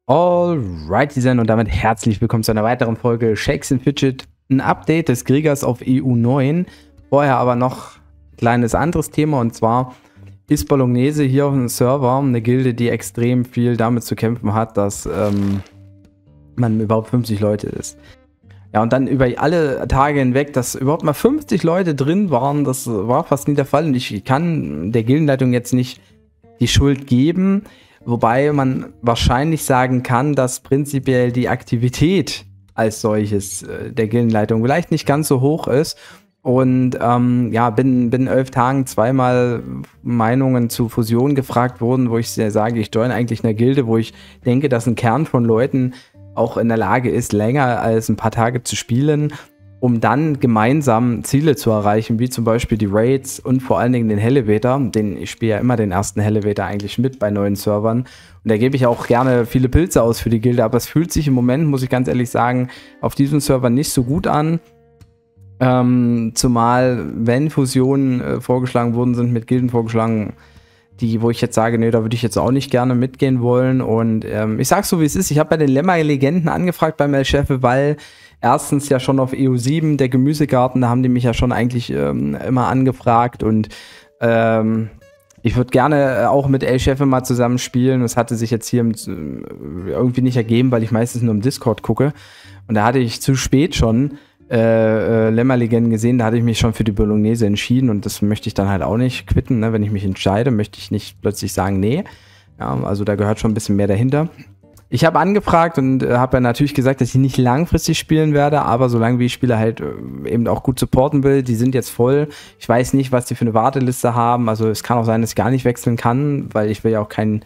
Alright, Design und damit herzlich willkommen zu einer weiteren Folge Shakes and Fidget. Ein Update des Kriegers auf EU9. Vorher aber noch ein kleines anderes Thema, und zwar ist Bolognese hier auf dem Server eine Gilde, die extrem viel damit zu kämpfen hat, dass man überhaupt 50 Leute ist. Ja, und dann über alle Tage hinweg, dass überhaupt mal 50 Leute drin waren, das war fast nie der Fall. Und ich kann der Gildenleitung jetzt nicht die Schuld geben, wobei man wahrscheinlich sagen kann, dass prinzipiell die Aktivität als solches der Gildenleitung vielleicht nicht ganz so hoch ist. Und ja, bin 11 Tagen zweimal Meinungen zu Fusion gefragt worden, wo ich sage, ich join eigentlich eine Gilde, wo ich denke, dass ein Kern von Leuten auch in der Lage ist, länger als ein paar Tage zu spielen, um dann gemeinsam Ziele zu erreichen, wie zum Beispiel die Raids und vor allen Dingen den Elevator. Ich spiele ja immer den ersten Elevator eigentlich mit bei neuen Servern. Und da gebe ich auch gerne viele Pilze aus für die Gilde, aber es fühlt sich im Moment, muss ich ganz ehrlich sagen, auf diesem Server nicht so gut an. Zumal, wenn Fusionen vorgeschlagen worden sind, mit Gilden vorgeschlagen, wo ich jetzt sage, nee, da würde ich jetzt auch nicht gerne mitgehen wollen. Und ich sag's so, wie es ist. Ich habe bei den Lemma-Legenden angefragt beim El-Chefe, weil erstens ja schon auf EU7, der Gemüsegarten, da haben die mich ja schon eigentlich immer angefragt. Und ich würde gerne auch mit El-Chefe mal zusammen spielen. Das hatte sich jetzt hier irgendwie nicht ergeben, weil ich meistens nur im Discord gucke. Und da hatte ich zu spät schon Lemma-Legenden gesehen, da hatte ich mich schon für die Bolognese entschieden, und das möchte ich dann halt auch nicht quitten, ne? Wenn ich mich entscheide, möchte ich nicht plötzlich sagen, nee. Ja, also da gehört schon ein bisschen mehr dahinter. Ich habe angefragt und habe ja natürlich gesagt, dass ich nicht langfristig spielen werde, aber solange wie ich spiele halt eben auch gut supporten will. Die sind jetzt voll. Ich weiß nicht, was die für eine Warteliste haben. Also es kann auch sein, dass ich gar nicht wechseln kann, weil ich will ja auch keinen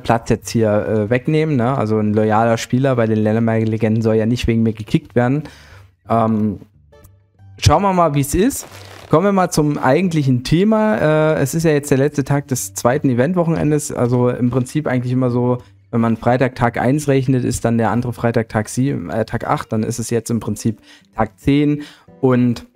Platz jetzt hier wegnehmen. Ne? Also ein loyaler Spieler bei den Lemma-Legenden soll ja nicht wegen mir gekickt werden. Schauen wir mal, wie es ist. Kommen wir mal zum eigentlichen Thema. Es ist ja jetzt der letzte Tag des zweiten Eventwochenendes. Also im Prinzip eigentlich immer so, wenn man Freitag Tag 1 rechnet, ist dann der andere Freitag Tag 8. Dann ist es jetzt im Prinzip Tag 10. Und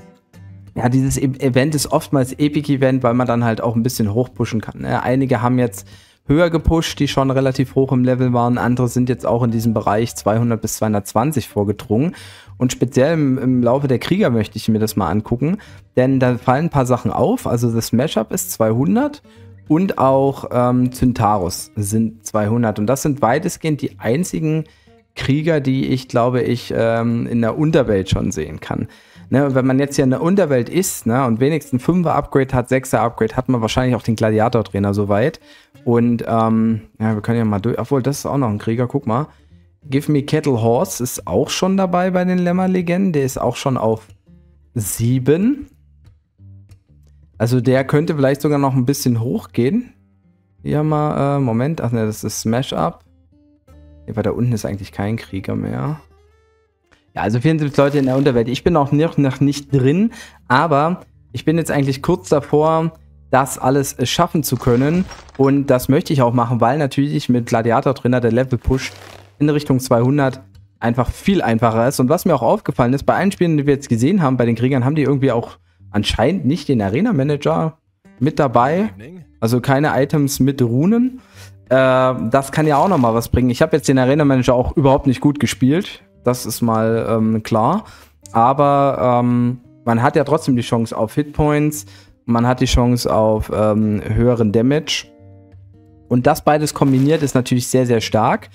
ja, dieses Event ist oftmals Epic-Event, weil man dann halt auch ein bisschen hochpushen kann. Ne? Einige haben jetzt höher gepusht, die schon relativ hoch im Level waren. Andere sind jetzt auch in diesem Bereich 200 bis 220 vorgedrungen. Und speziell im Laufe der Krieger möchte ich mir das mal angucken, denn da fallen ein paar Sachen auf. Also das Mashup ist 200 und auch Zyntaros sind 200. Und das sind weitestgehend die einzigen Krieger, die ich, glaube ich, in der Unterwelt schon sehen kann. Ne, wenn man jetzt hier in der Unterwelt ist, ne, und wenigstens 5er Upgrade hat, 6er Upgrade, hat man wahrscheinlich auch den Gladiator-Trainer soweit. Und ja, wir können ja mal durch. Obwohl, das ist auch noch ein Krieger, guck mal. Give Me Kettle Horse ist auch schon dabei bei den Lemma-Legenden. Der ist auch schon auf 7. Also der könnte vielleicht sogar noch ein bisschen hochgehen. Hier mal, Moment. Ach ne, das ist Smash Up. Ja, weil da unten ist eigentlich kein Krieger mehr. Ja, also 74 Leute in der Unterwelt. Ich bin auch noch nicht drin, aber ich bin jetzt eigentlich kurz davor, das alles schaffen zu können. Und das möchte ich auch machen, weil natürlich mit Gladiator-Trainer der Level-Push in Richtung 200 einfach viel einfacher ist. Und was mir auch aufgefallen ist, bei allen Spielen, die wir jetzt gesehen haben, bei den Kriegern, haben die irgendwie auch anscheinend nicht den Arena-Manager mit dabei. Also keine Items mit Runen. Das kann ja auch noch mal was bringen. Ich habe jetzt den Arena-Manager auch überhaupt nicht gut gespielt. Das ist mal klar. Aber man hat ja trotzdem die Chance auf Hitpoints. Man hat die Chance auf höheren Damage. Und das beides kombiniert ist natürlich sehr, sehr stark.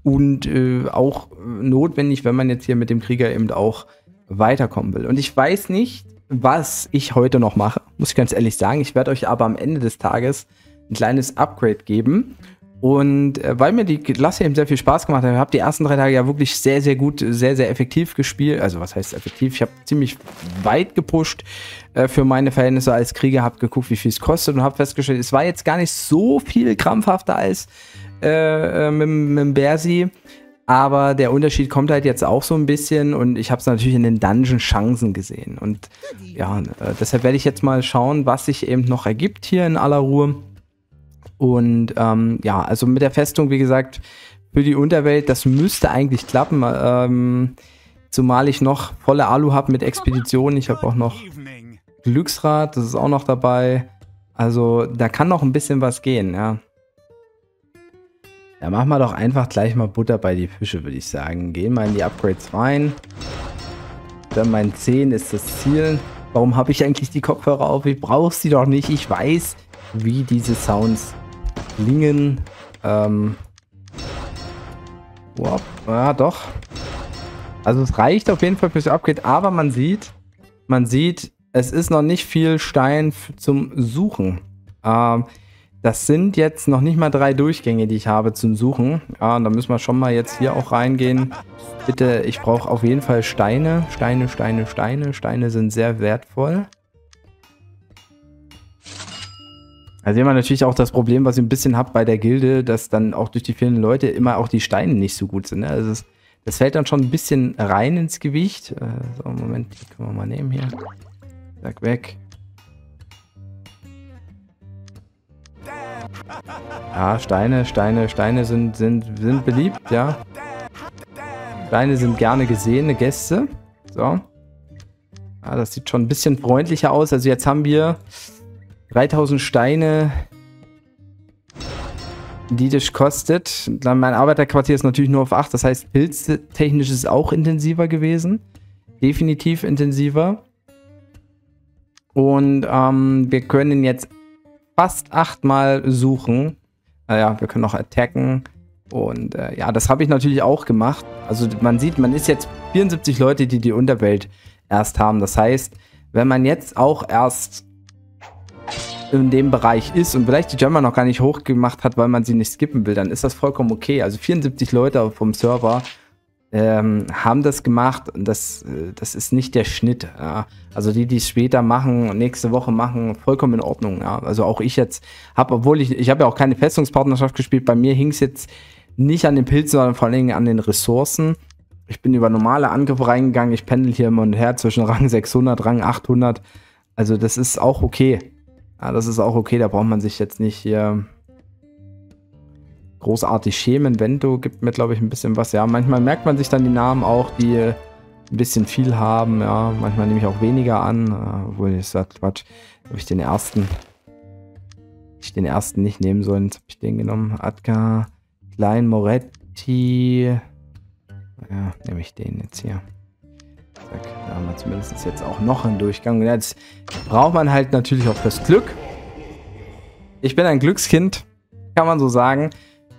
Und auch notwendig, wenn man jetzt hier mit dem Krieger eben auch weiterkommen will. Und ich weiß nicht, was ich heute noch mache, muss ich ganz ehrlich sagen. Ich werde euch aber am Ende des Tages ein kleines Upgrade geben. Und weil mir die Klasse eben sehr viel Spaß gemacht hat, ich habe die ersten 3 Tage ja wirklich sehr, sehr gut, sehr, sehr effektiv gespielt. Also was heißt effektiv? Ich habe ziemlich weit gepusht für meine Verhältnisse als Krieger, habe geguckt, wie viel es kostet, und habe festgestellt, es war jetzt gar nicht so viel krampfhafter als mit Bersi. Aber der Unterschied kommt halt jetzt auch so ein bisschen, und ich habe es natürlich in den Dungeon-Chancen gesehen. Und ja, deshalb werde ich jetzt mal schauen, was sich eben noch ergibt hier in aller Ruhe. Und ja, also mit der Festung, wie gesagt, für die Unterwelt, das müsste eigentlich klappen. Zumal ich noch volle Alu habe mit Expeditionen. Ich habe auch noch Glücksrad, das ist auch noch dabei. Also da kann noch ein bisschen was gehen, ja. Ja, machen wir doch einfach gleich mal Butter bei die Fische, würde ich sagen. Gehen wir in die Upgrades rein. Dann mein 10 ist das Ziel. Warum habe ich eigentlich die Kopfhörer auf? Ich brauche sie doch nicht. Ich weiß, wie diese Sounds klingen. Wow. Ja, doch. Also es reicht auf jeden Fall fürs Upgrade, aber man sieht, es ist noch nicht viel Stein zum Suchen. Das sind jetzt noch nicht mal 3 Durchgänge, die ich habe zum Suchen. Ja, und da müssen wir schon mal jetzt hier auch reingehen. Bitte, ich brauche auf jeden Fall Steine. Steine sind sehr wertvoll. Also sehen wir natürlich auch das Problem, was ich ein bisschen habe bei der Gilde, dass dann auch durch die vielen Leute immer auch die Steine nicht so gut sind. Ne? Also das fällt dann schon ein bisschen rein ins Gewicht. So, Moment, die können wir mal nehmen hier. Sag weg. Ja, Steine sind beliebt, ja. Steine sind gerne gesehene Gäste. So. Ja, das sieht schon ein bisschen freundlicher aus. Also jetzt haben wir 3000 Steine, die das kostet. Dann mein Arbeiterquartier ist natürlich nur auf 8. Das heißt, pilztechnisch ist es auch intensiver gewesen. Definitiv intensiver. Und wir können jetzt fast 8-mal suchen. Naja, wir können auch attacken. Und ja, das habe ich natürlich auch gemacht. Also man sieht, man ist jetzt 74 Leute, die die Unterwelt erst haben. Das heißt, wenn man jetzt auch erst in dem Bereich ist und vielleicht die Gemma noch gar nicht hochgemacht hat, weil man sie nicht skippen will, dann ist das vollkommen okay. Also 74 Leute vom Server haben das gemacht und das ist nicht der Schnitt. Ja. Also die es später machen, nächste Woche machen, vollkommen in Ordnung. Ja. Also auch ich jetzt habe, obwohl ich habe ja auch keine Festungspartnerschaft gespielt, bei mir hing es jetzt nicht an den Pilzen, sondern vor allem an den Ressourcen. Ich bin über normale Angriffe reingegangen, ich pendel hier immer und her zwischen Rang 600, Rang 800. Also das ist auch okay. Ja, das ist auch okay, da braucht man sich jetzt nicht hier großartig schämen. Vento gibt mir, glaube ich, ein bisschen was. Ja, manchmal merkt man sich dann die Namen auch, die ein bisschen viel haben. Ja, manchmal nehme ich auch weniger an. Obwohl, ich sage, Quatsch, habe ich den ersten nicht nehmen sollen. Jetzt habe ich den genommen. Adka, Klein, Moretti. Ja, nehme ich den jetzt hier. Da haben wir zumindest jetzt auch noch einen Durchgang. Und jetzt braucht man halt natürlich auch das Glück. Ich bin ein Glückskind, kann man so sagen.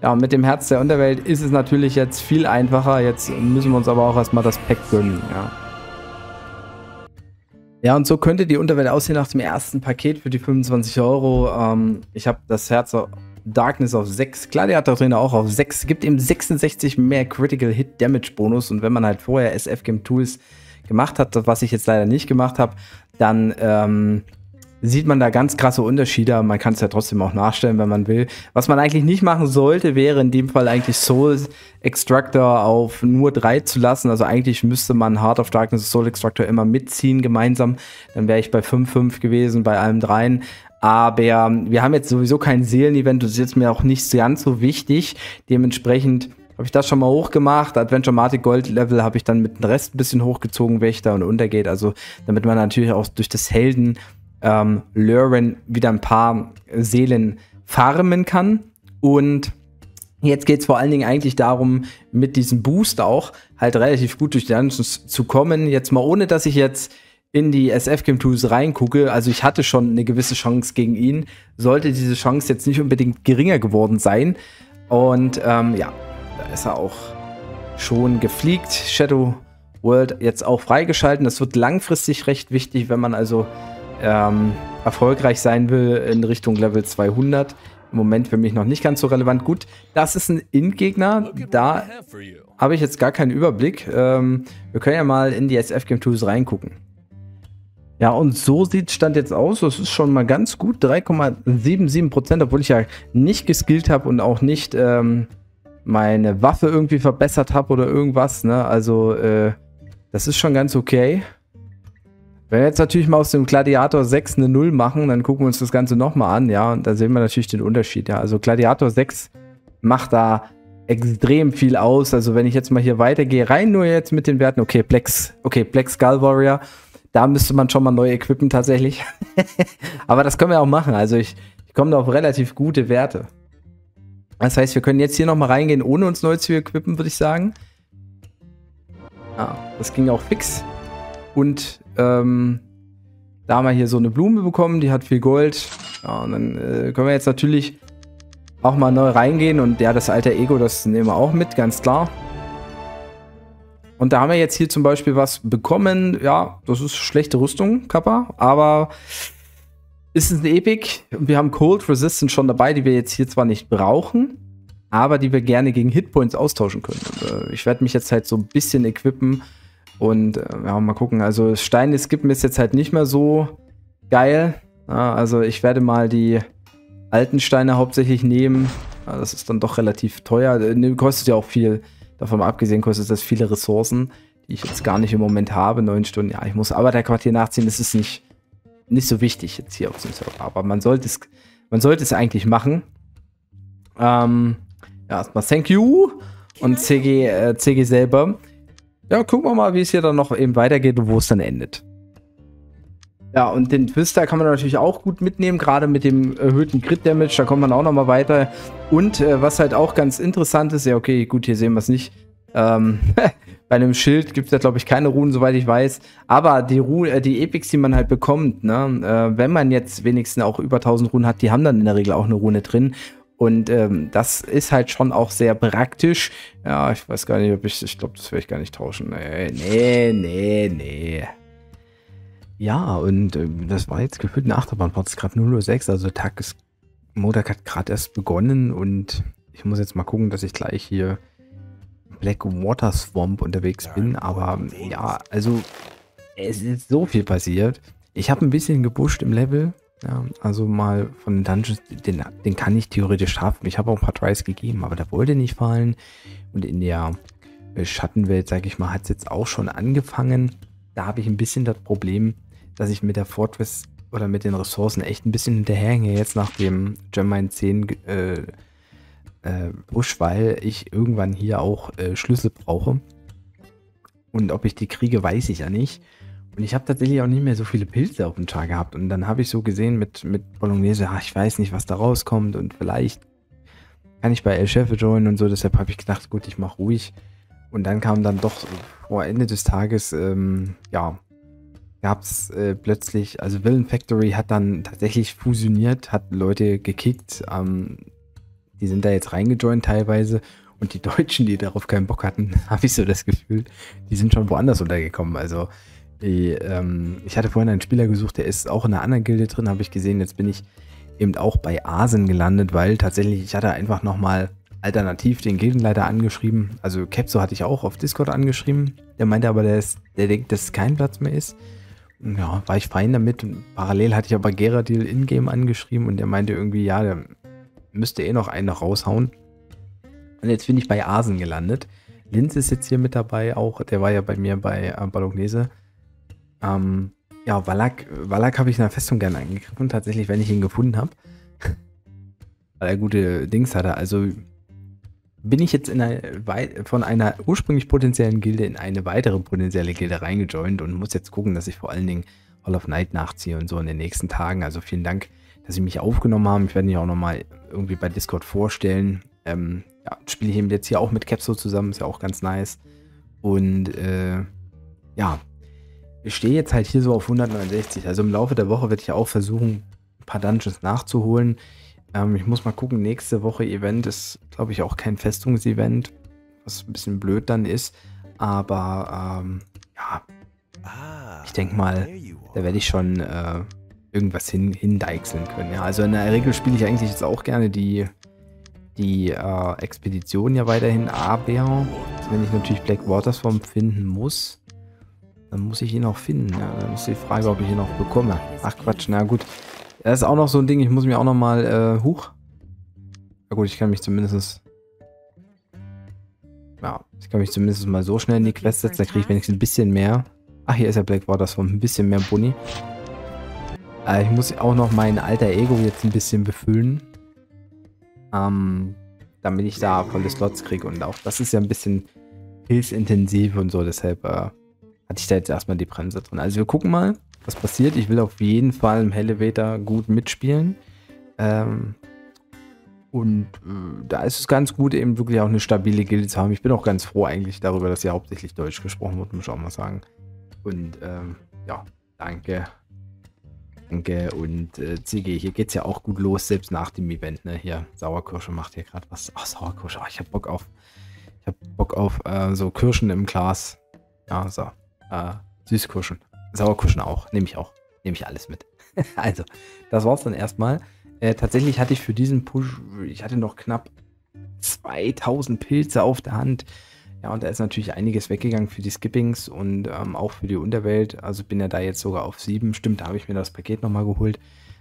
Ja, mit dem Herz der Unterwelt ist es natürlich jetzt viel einfacher. Jetzt müssen wir uns aber auch erstmal das Pack gönnen. Ja. Ja, und so könnte die Unterwelt aussehen nach dem ersten Paket für die 25 €. Ich habe das Herz Darkness auf 6, Gladiator Trainer auch auf 6. Gibt ihm 66 mehr Critical Hit Damage Bonus. Und wenn man halt vorher SF Game Tools gemacht hat, was ich jetzt leider nicht gemacht habe, dann sieht man da ganz krasse Unterschiede. Man kann es ja trotzdem auch nachstellen, wenn man will. Was man eigentlich nicht machen sollte, wäre in dem Fall eigentlich Soul Extractor auf nur 3 zu lassen. Also eigentlich müsste man Heart of Darkness und Soul Extractor immer mitziehen gemeinsam. Dann wäre ich bei 5,5 gewesen bei allem dreien. Aber wir haben jetzt sowieso kein Seelen-Event. Das ist jetzt mir auch nicht ganz so wichtig. Dementsprechend habe ich das schon mal hochgemacht. Adventure-Matic Gold-Level habe ich dann mit dem Rest ein bisschen hochgezogen, Wächter und Untergeht. Also damit man natürlich auch durch das Helden Luren wieder ein paar Seelen farmen kann. Und jetzt geht es vor allen Dingen eigentlich darum, mit diesem Boost auch halt relativ gut durch die Dungeons zu kommen. Jetzt mal ohne, dass ich jetzt in die SF Game Tools reingucke. Also ich hatte schon eine gewisse Chance gegen ihn. Sollte diese Chance jetzt nicht unbedingt geringer geworden sein. Und ja, da ist er auch schon gefliegt. Shadow World jetzt auch freigeschalten. Das wird langfristig recht wichtig, wenn man also erfolgreich sein will in Richtung Level 200. Im Moment für mich noch nicht ganz so relevant. Gut, das ist ein Endgegner. Da habe ich jetzt gar keinen Überblick. Wir können ja mal in die SF Game Tools reingucken. Ja, und so sieht Stand jetzt aus. Das ist schon mal ganz gut. 3,77%, obwohl ich ja nicht geskillt habe und auch nicht meine Waffe irgendwie verbessert habe oder irgendwas. Ne? Also, das ist schon ganz okay. Wenn wir jetzt natürlich mal aus dem Gladiator 6 eine 0 machen, dann gucken wir uns das Ganze nochmal an, ja, und da sehen wir natürlich den Unterschied, ja. Also Gladiator 6 macht da extrem viel aus. Also wenn ich jetzt mal hier weitergehe, rein nur jetzt mit den Werten, okay, Black Skull Warrior, da müsste man schon mal neu equippen tatsächlich. Aber das können wir auch machen, also ich komme da auf relativ gute Werte. Das heißt, wir können jetzt hier nochmal reingehen, ohne uns neu zu equippen, würde ich sagen. Das ging auch fix. Und da haben wir hier so eine Blume bekommen, die hat viel Gold. Ja, und dann können wir jetzt natürlich auch mal neu reingehen. Und ja, das alte Ego, das nehmen wir auch mit, ganz klar. Und da haben wir jetzt hier zum Beispiel was bekommen. Ja, das ist schlechte Rüstung, Kappa. Aber ist es ein Epic. Und wir haben Cold Resistance schon dabei, die wir jetzt hier zwar nicht brauchen, aber die wir gerne gegen Hitpoints austauschen können. Und, ich werde mich jetzt halt so ein bisschen equippen. Und ja, mal gucken. Also Steine skippen ist jetzt halt nicht mehr so geil. Ja, also ich werde mal die alten Steine hauptsächlich nehmen. Ja, das ist dann doch relativ teuer. Kostet ja auch viel. Davon mal abgesehen kostet das viele Ressourcen, die ich jetzt gar nicht im Moment habe. 9 Stunden. Ja, ich muss Arbeiterquartier nachziehen. Das ist nicht so wichtig jetzt hier auf dem Server. Aber man sollte es eigentlich machen. Ja, erstmal Thank you und CG selber. Ja, gucken wir mal, wie es hier dann noch eben weitergeht und wo es dann endet. Ja, und den Twister kann man natürlich auch gut mitnehmen, gerade mit dem erhöhten Crit-Damage, da kommt man auch noch mal weiter. Und was halt auch ganz interessant ist, ja okay, gut, hier sehen wir es nicht. Bei einem Schild gibt es ja, glaube ich, keine Runen, soweit ich weiß. Aber die Epics, die man halt bekommt, ne, wenn man jetzt wenigstens auch über 1000 Runen hat, die haben dann in der Regel auch eine Rune drin. Und das ist halt schon auch sehr praktisch. Ja, ich weiß gar nicht, ob ich glaube, das werde ich gar nicht tauschen. Nee. Ja, und das war jetzt gefühlt eine Achterbahnfahrt. Es ist gerade 0:06 Uhr, also Montag hat gerade erst begonnen. Und ich muss jetzt mal gucken, dass ich gleich hier Blackwater Swamp unterwegs bin. Aber ja, also es ist so viel passiert. Ich habe ein bisschen gepusht im Level. Ja, also mal von den Dungeons, den kann ich theoretisch schaffen. Ich habe auch ein paar Tries gegeben, aber der wollte nicht fallen. Und in der Schattenwelt, sage ich mal, hat es jetzt auch schon angefangen. Da habe ich ein bisschen das Problem, dass ich mit der Fortress oder mit den Ressourcen echt ein bisschen hinterherhänge jetzt nach dem Gemini 10 Push, weil ich irgendwann hier auch Schlüssel brauche. Und ob ich die kriege, weiß ich ja nicht. Und ich habe tatsächlich auch nicht mehr so viele Pilze auf dem Char gehabt. Und dann habe ich so gesehen mit Bolognese, ich weiß nicht, was da rauskommt. Und vielleicht kann ich bei El Chef joinen und so. Deshalb habe ich gedacht, gut, ich mache ruhig. Und dann kam dann doch vor Ende des Tages, ja, gab es plötzlich, also Villain Factory hat dann tatsächlich fusioniert, hat Leute gekickt. Die sind da jetzt reingejoint teilweise. Und die Deutschen, die darauf keinen Bock hatten, habe ich so das Gefühl, die sind schon woanders untergekommen. Also ich hatte vorhin einen Spieler gesucht, der ist auch in einer anderen Gilde drin, habe ich gesehen. Jetzt bin ich eben auch bei Asen gelandet, weil tatsächlich, ich hatte einfach nochmal alternativ den Gildenleiter angeschrieben. Also Kepso hatte ich auch auf Discord angeschrieben. Der meinte aber, der denkt, dass kein Platz mehr ist. Ja, war ich fein damit. Parallel hatte ich aber Geradil in-game angeschrieben und der meinte irgendwie, ja, der müsste eh noch einen raushauen. Und jetzt bin ich bei Asen gelandet. Linz ist jetzt hier mit dabei auch. Der war ja bei mir bei Bolognese. Ja, Wallach habe ich in der Festung gerne angegriffen. Tatsächlich, wenn ich ihn gefunden habe. Weil er gute Dings hatte. Also bin ich jetzt von einer ursprünglich potenziellen Gilde in eine weitere potenzielle Gilde reingejoint und muss jetzt gucken, dass ich vor allen Dingen Hall of Night nachziehe und so in den nächsten Tagen. Also vielen Dank, dass Sie mich aufgenommen haben. Ich werde mich auch nochmal irgendwie bei Discord vorstellen. Ja, spiele ich eben jetzt hier auch mit Kepso zusammen, ist ja auch ganz nice. Und ja, ich stehe jetzt halt hier so auf 169. Also im Laufe der Woche werde ich auch versuchen, ein paar Dungeons nachzuholen. Ich muss mal gucken, nächste Woche Event ist, glaube ich, auch kein Festungsevent, was ein bisschen blöd dann ist. Aber ja, ich denke mal, da werde ich schon irgendwas hindeichseln können. Ja, also in der Regel spiele ich eigentlich jetzt auch gerne die Expedition ja weiterhin, aber wenn ich natürlich Blackwater Swamp finden muss, dann muss ich ihn auch finden. Ja, dann ist die Frage, ob ich ihn auch bekomme. Ach Quatsch, na gut. Das ist auch noch so ein Ding, ich muss mir auch noch mal, na gut, ich kann mich zumindest mal so schnell in die Quest setzen, da kriege ich wenigstens ein bisschen mehr. Ach, hier ist ja Blackwater Swamp, ein bisschen mehr Bunny. Ich muss auch noch mein alter Ego jetzt ein bisschen befüllen. Damit ich da volle Slots kriege und auch das ist ja ein bisschen hilfsintensiv und so, deshalb hatte ich da jetzt erstmal die Bremse drin. Also wir gucken mal, was passiert. Ich will auf jeden Fall im Elevator gut mitspielen. Und da ist es ganz gut, eben wirklich auch eine stabile Gilde zu haben. Ich bin auch ganz froh eigentlich darüber, dass hier hauptsächlich Deutsch gesprochen wird, muss ich auch mal sagen. Und ja, danke. Danke. Und Ziggy, hier geht es ja auch gut los, selbst nach dem Event. Ne? Hier, Sauerkirsche macht hier gerade was. Ach, Sauerkirsche, ich habe Bock auf so Kirschen im Glas. Ja, so. Süßkirschen. Sauerkirschen auch. Nehme ich auch. Nehme ich alles mit. Also, das war's dann erstmal. Tatsächlich hatte ich für diesen Push, ich hatte noch knapp 2000 Pilze auf der Hand. Ja, und da ist natürlich einiges weggegangen für die Skippings und auch für die Unterwelt. Also bin ja da jetzt sogar auf 7. Stimmt, da habe ich mir das Paket nochmal geholt.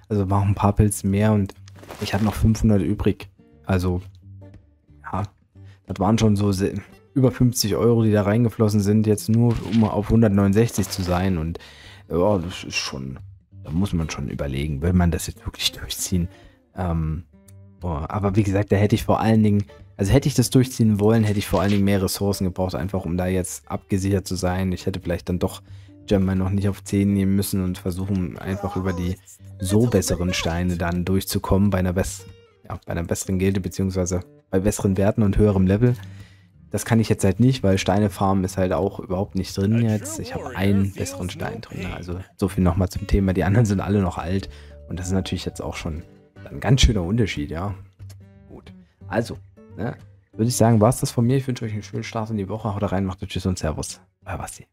Also waren ein paar Pilze mehr und ich hatte noch 500 übrig. Also, ja, das waren schon so über 50 Euro, die da reingeflossen sind, jetzt nur um auf 169 zu sein. Und ja, das ist schon, da muss man schon überlegen, will man das jetzt wirklich durchziehen. Aber wie gesagt, da hätte ich vor allen Dingen, also hätte ich das durchziehen wollen, hätte ich vor allen Dingen mehr Ressourcen gebraucht, einfach um da jetzt abgesichert zu sein. Ich hätte vielleicht dann doch Gemma noch nicht auf 10 nehmen müssen und versuchen einfach über die so besseren Steine dann durchzukommen bei einer besseren Gilde, beziehungsweise bei besseren Werten und höherem Level. Das kann ich jetzt halt nicht, weil Steine farmen ist halt auch überhaupt nicht drin jetzt. Ich habe einen besseren Stein drin. Also so viel nochmal zum Thema. Die anderen sind alle noch alt. Und das ist natürlich jetzt auch schon ein ganz schöner Unterschied, ja. Gut. Also, ne, würde ich sagen, war es das von mir. Ich wünsche euch einen schönen Start in die Woche. Haut rein, macht Tschüss und Servus. Euer Basti.